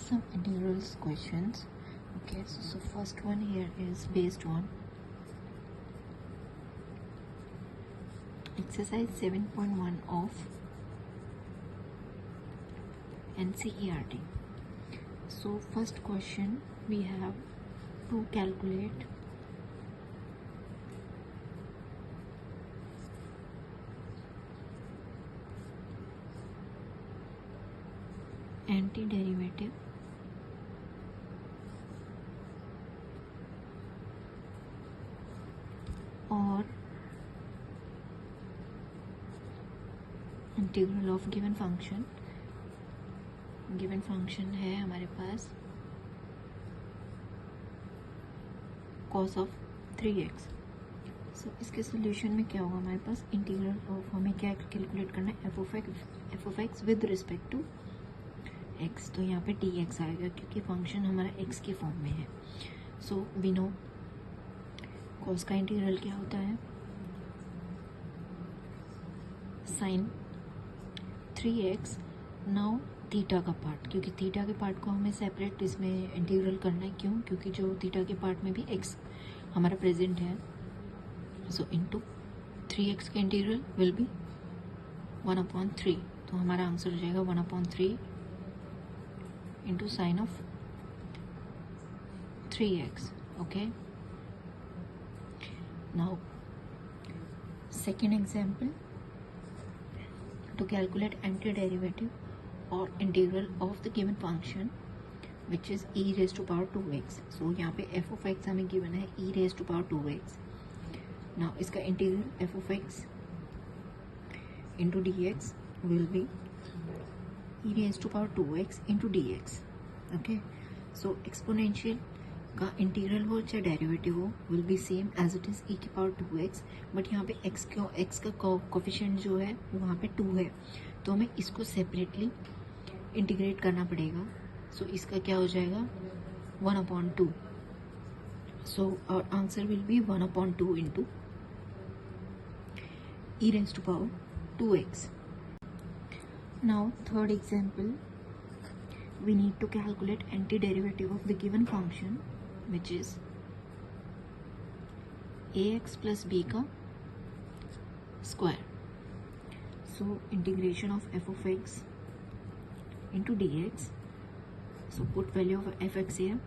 some integrals questions. Okay, so first one here is based on exercise 7.1 of NCERT. So first question, we have to calculate antiderivative or integral of given function है हमारे पास cos of 3x. सो इसके solution में क्या होगा, हमारे पास integral of, हमें क्या calculate करना है, f of x with respect to x. तो यहाँ पे dx आएगा क्योंकि फंक्शन हमारा x के फॉर्म में है. सो वी नो cos का इंटीग्रल क्या होता है, sin 3x. नाउ थीटा का पार्ट, क्योंकि थीटा के पार्ट को हमें सेपरेट इसमें इंटीग्रल करना है. क्यों? क्योंकि जो थीटा के पार्ट में भी x हमारा प्रेजेंट है. सो इनटू 3x का इंटीग्रल विल बी 1/3. तो हमारा आंसर हो जाएगा 1/3 into sine of 3x. Okay, now second example, to calculate antiderivative or integral of the given function which is e raised to power 2x. so यहाँ पे f of x हमें given है e raised to power 2x. now इसका integral f of x into dx will be e raised to power 2x into dx. okay, so exponential का integral हो चाहे derivative हो will be same as it is e की power 2x. But यहाँ पे x का coefficient जो है वो वहाँ पे 2 है, तो हमें इसको सेपरेटली इंटीग्रेट करना पड़ेगा. सो इसका क्या हो जाएगा 1/2. So our answer will be 1/2 into e raised to power 2x. Now third example, we need to calculate antiderivative of the given function which is ax plus b का square. so integration of f of x into dx. so put value of fx here,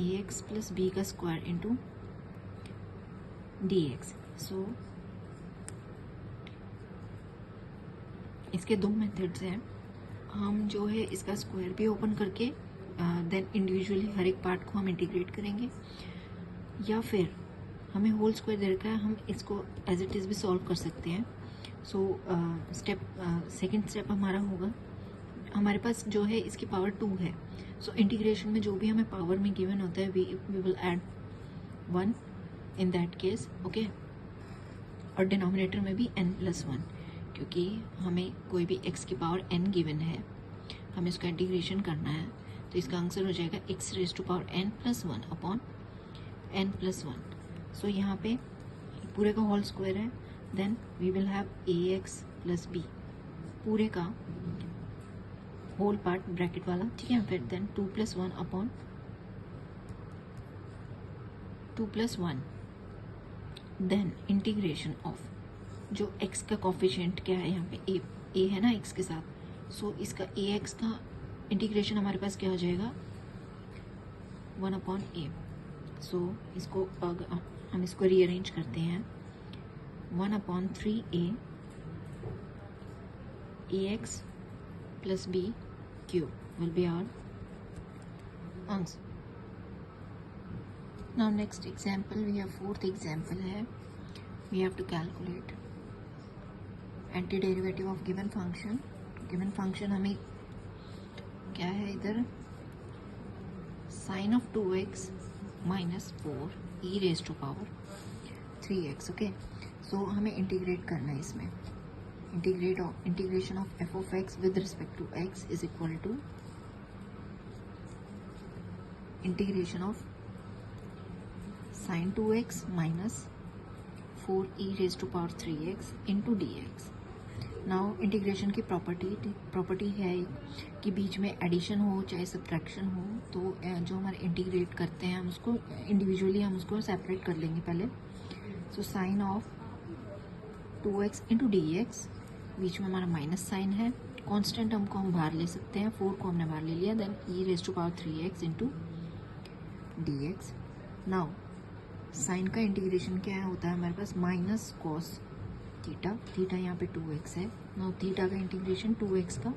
ax plus b का square into dx. so इसके दो methods हैं. हम जो है इसका square भी ओपन करके देन इंडिविजुअली हर एक पार्ट को हम इंटीग्रेट करेंगे, या फिर हमें होल स्क्वायर दे रखा है, हम इसको एज इट इज़ भी सॉल्व कर सकते हैं. सो सेकंड स्टेप हमारा होगा, हमारे पास जो है इसकी पावर 2 है. सो इंटीग्रेशन में जो भी हमें पावर में गिवन होता है we will add 1 in that case. Okay, और डिनोमिनेटर में भी n+1, क्योंकि हमें कोई भी x की पावर n गिवन है, हमें इसका इंटीग्रेशन करना है. तो इसका आंसर हो जाएगा x raised to power n+1 upon n+1. So यहाँ पे पूरे का होल स्क्वायर है, then we will have ax plus b पूरे का होल पार्ट ब्रैकेट वाला, ठीक है. फिर then 2+1 upon 2+1, then integration of जो x का कोफिशिएंट क्या है यहाँ पे a है ना x के साथ. सो इसका ax का इंटीग्रेशन हमारे पास क्या हो जाएगा 1/a. सो इसको हम इसको रीअरेंज करते हैं 1/3a ax plus b cube will be our answer. Now next example, we have fourth example है, we have to calculate antiderivative of given function हमें क्या है इधर, sin of 2x minus 4 e raised to power 3x. Okay, so हमें integrate करना है इसमें. Integration of f of x with respect to x is equal to integration of sin 2x minus 4e raised to power 3x into dx. Now integration की property है कि बीच में addition हो चाहे सब्ट्रैक्शन हो तो जो हमारे इंटीग्रेट करते हैं हम उसको इंडिविजुअली हम उसको सेपरेट कर लेंगे पहले. So sine of 2x into D X, बीच में हमारा माइनस साइन है. कांस्टेंट हमको हम बाहर ले सकते हैं, 4 को हमने बाहर ले लिया. Then e raise to power 3x into D x. Now sine का इंटीग्रेशन क्या होता है हमारे पास, माइनस कॉस थीटा. थीटा यहाँ पे 2x है. नाउ थीटा का इंटीग्रेशन 2x का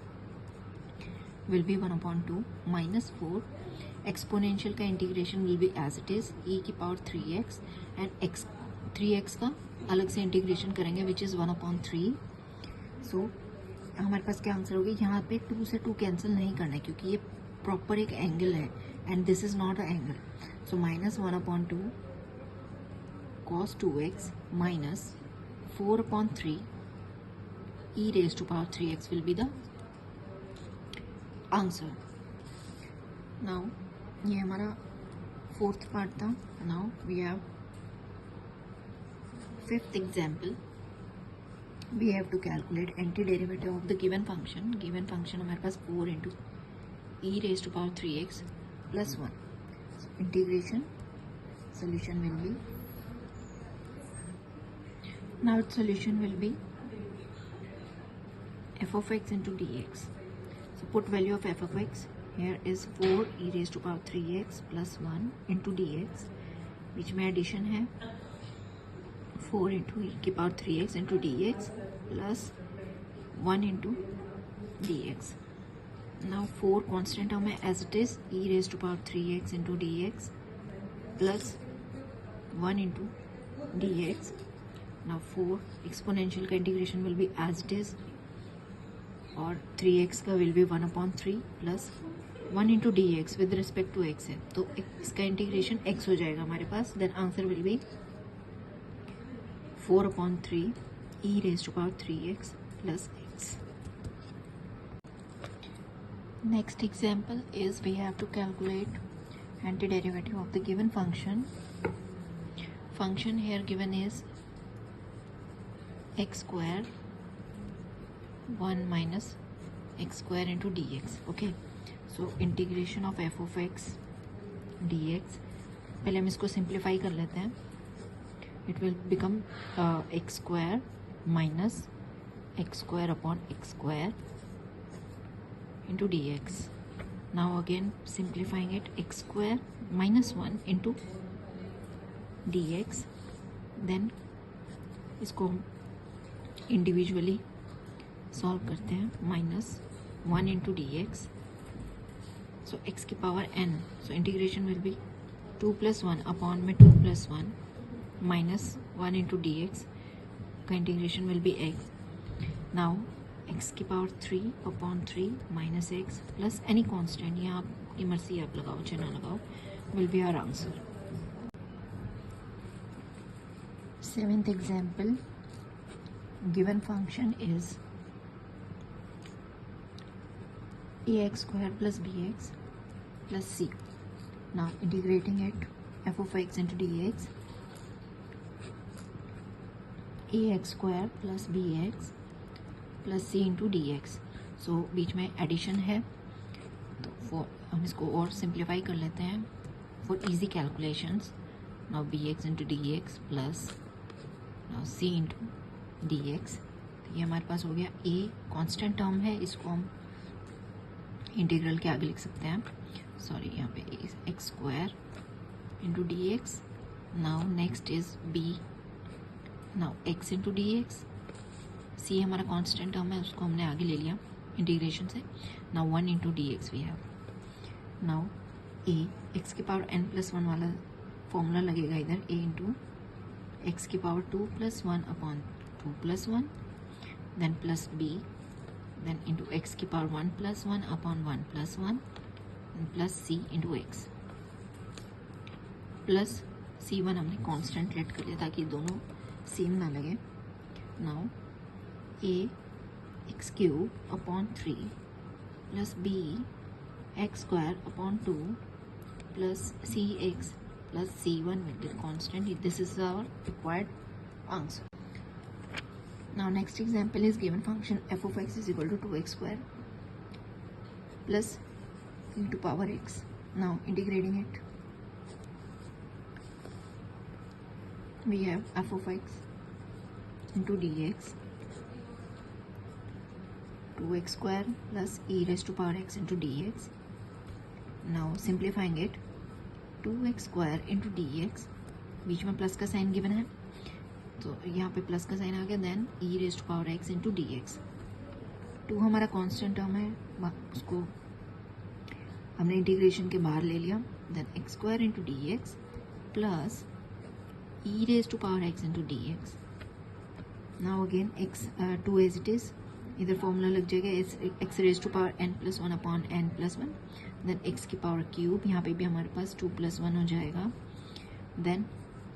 विल बी 1/2 माइनस 4. एक्सपोनेंशियल का integration will be as it is e की पावर 3x एंड 3x का अलग से इंटीग्रेशन करेंगे विच इज़ 1/3. सो हमारे पास क्या आंसर होगी, यहाँ पे 2 से 2 कैंसिल नहीं करना है क्योंकि ये प्रॉपर एक एंगल है and this is not a angle. So minus 1/2 cos 2x minus 4/3 e raised to power 3x will be the answer. Now ये हमारा फोर्थ पार्ट था. Now we have fifth example. We have to calculate anti derivative of the given function. Given function हमारे पास 4 into e raise to power 3x plus 1. Integration solution will be, now its solution will be f of x into dx. So put value of f of x. Here is 4 e raised to power 3x plus 1 into dx. बीच में addition है 4 into ई की power 3x into dx plus 1 into dx. Now 4 constant term है as it is e raised to power 3x into dx plus 1 into dx. Now 4 exponential का integration will be as it is और 3x का will be 1/3 plus 1 into dx with respect to x है तो इसका integration x हो जाएगा हमारे पास. Then answer will be 4/3 e raised to power 3x plus x. Next example is we have to calculate antiderivative of the given function. Function here given is x square 1 minus x square into dx. Okay, so integration of f of x dx. पहले हम इसको simplify कर लेते हैं. It will become x square minus x square upon x square into dx. Now again simplifying it, x square minus 1 into dx. Then इसको individually solve करते हैं. Minus 1 into dx. So x की power n. So integration will be 2 plus 1 upon में 2 plus 1 minus 1 into dx का integration will be x. Now x की power 3 upon 3 minus x plus any constant, यहाँ आपकी मर्जी आप लगाओ चाहे ना लगाओ, will be our answer. Seventh example. Given function is ax square plus bx plus c. Now integrating it, f of x into dx, ax square plus bx plus c into dx. So बीच में addition है तो हम इसको और simplify कर लेते हैं for easy calculations. Now bx into dx plus now c into dx. तो ये हमारे पास हो गया. a कांस्टेंट टर्म है, इसको हम इंटीग्रल के आगे लिख सकते हैं. सॉरी, यहाँ पे x square into D x. Now next is B. Now x into D x. C हमारा कांस्टेंट टर्म है, उसको हमने आगे ले लिया इंटीग्रेशन से. Now 1 into D x we have. Now a x की पावर n प्लस 1 वाला फॉर्मूला लगेगा इधर. ए इंटू एक्स की power 2 plus 1 upon 2 plus 1 then plus b then into x की power 1 plus 1 upon 1 plus 1 and plus c into x plus c1 हमने constant late कर लिया ताकि दोनों सेम ना लगे. Now a x cube upon 3 plus b x square upon 2 plus c x plus c1 with the constant. This is our required answer. Now next example is given function f of x is equal to 2x square plus e to power x. Now integrating it, we have f of x into dx 2x square plus e raised to power x into dx. Now simplifying it, 2x square into dx, बीच में plus का sign given है तो यहाँ पे plus का sign आ गया, then e raise to power x into D x. 2 हमारा कांस्टेंट टर्म है, उसको हमने इंटीग्रेशन के बाहर ले लिया. Then x square into D x plus e raise to power x into D x. Now again x 2 as it is, इधर formula लग जाएगा x raise to power n plus 1 upon n plus 1. Then x की power cube, यहाँ पे भी हमारे पास 2 plus 1 हो जाएगा. Then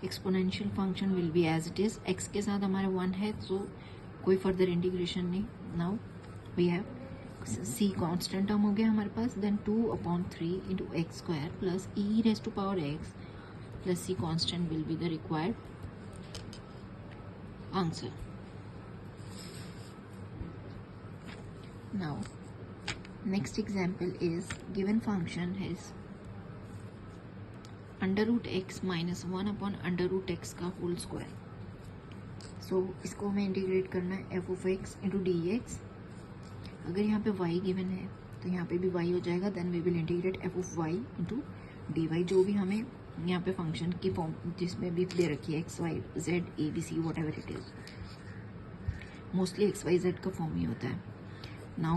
exponential function will be as it is, x के साथ हमारा 1 है तो कोई फर्दर इंटीग्रेशन नहीं. Now we have c constant term हो गया हमारे पास. Then 2 upon 3 into x square plus e raise to power x plus c constant will be the required answer. Now next example is given function is under root x minus 1 upon under root x का whole square. सो इसको हमें integrate करना है f of x into D x. अगर यहाँ पे y given है तो यहाँ पे भी y हो जाएगा. Then we will integrate f of y into d y, जो भी हमें यहाँ पे फंक्शन की फॉर्म जिसमें भी दे रखी है x y z a b c what ever it is, mostly x y z का फॉर्म ही होता है. Now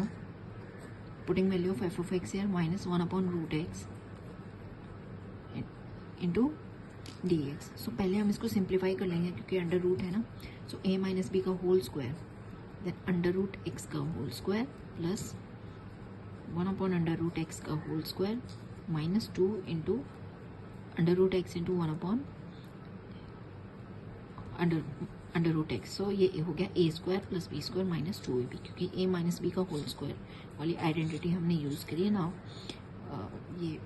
putting value of f of x here minus 1 upon root x into dx. So पहले हम इसको सिंप्लीफाई कर लेंगे क्योंकि under root है ना. सो a माइनस बी का whole square, then under root x का whole square plus 1 upon under root x का whole square minus 2 into under root x into 1 upon under root x. So ये हो गया A square plus B square minus 2ab, क्योंकि A minus B का whole square वाली identity हमने use करी है. नाउ ये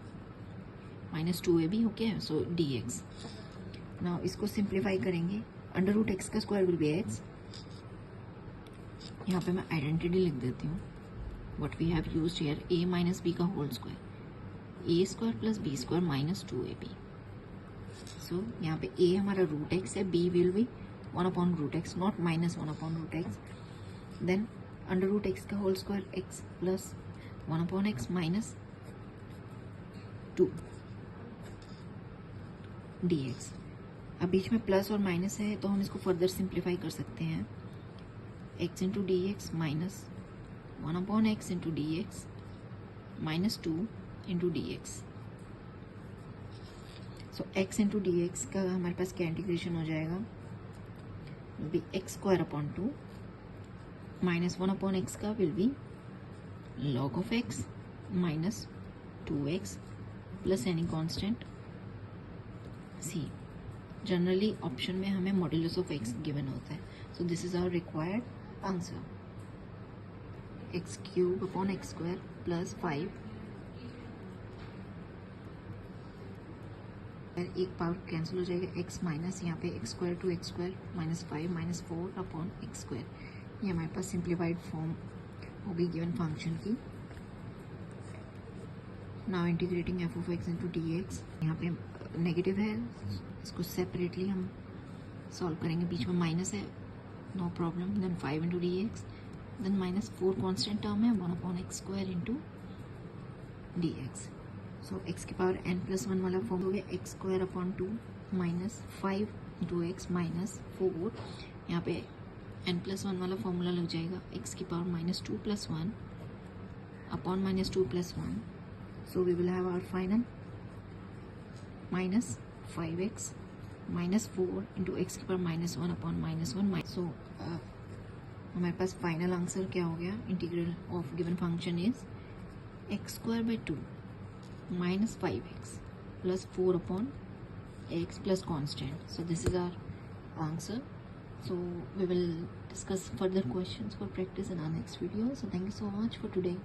माइनस 2ab हो गया. सो डी एक्स. नाउ इसको सिंप्लीफाई करेंगे, अंडर रूट एक्स का स्क्वायर विल बी एक्स. यहाँ पे मैं आइडेंटिटी लिख देती हूँ what we have used here, A minus B का whole square, A square plus B square minus 2ab. So यहाँ पे ए हमारा रूट एक्स है, B will be 1 upon root x, not minus 1 upon root x. Then under root x का whole square x plus 1 upon x minus 2 dx. अब बीच में plus और minus है तो हम इसको फर्दर सिंप्लीफाई कर सकते हैं. x into D x minus 1 upon x into D x minus 2 into D x. So x into D x का हमारे पास क्या इंटीग्रेशन हो जाएगा, will be x square upon 2 minus 1 upon x का will be log of x minus 2x plus any constant c. Generally option में हमें modulus of x given होता है. So this is our required answer, x cube upon x square plus 5. एक power cancel हो जाएगा, x minus यहाँ पे x square to x square minus 5 minus 4 upon x square. ये हमारे पास सिंप्लीफाइड फॉर्म होगी गिवन फंक्शन की. Now integrating f of x into D x. यहाँ पे नेगेटिव है, इसको सेपरेटली हम सॉल्व करेंगे. बीच में माइनस है, no problem. Then 5 into D x, then minus 4 constant term है 1 upon x square into D x. So x की पावर n प्लस 1 वाला फॉर्म हो गया x square upon 2 minus 5 into x minus 4. यहाँ पे n प्लस 1 वाला formula लग जाएगा x की power minus 2 plus 1 upon minus 2 plus 1. So we will have our final minus 5x minus 4 into x की power minus 1 upon minus 1. So हमारे पास final answer क्या हो गया, integral of given function is x square by 2 minus 5x plus 4 upon x plus constant. So this is our answer. So we will discuss further questions for practice in our next video. So thank you so much for today.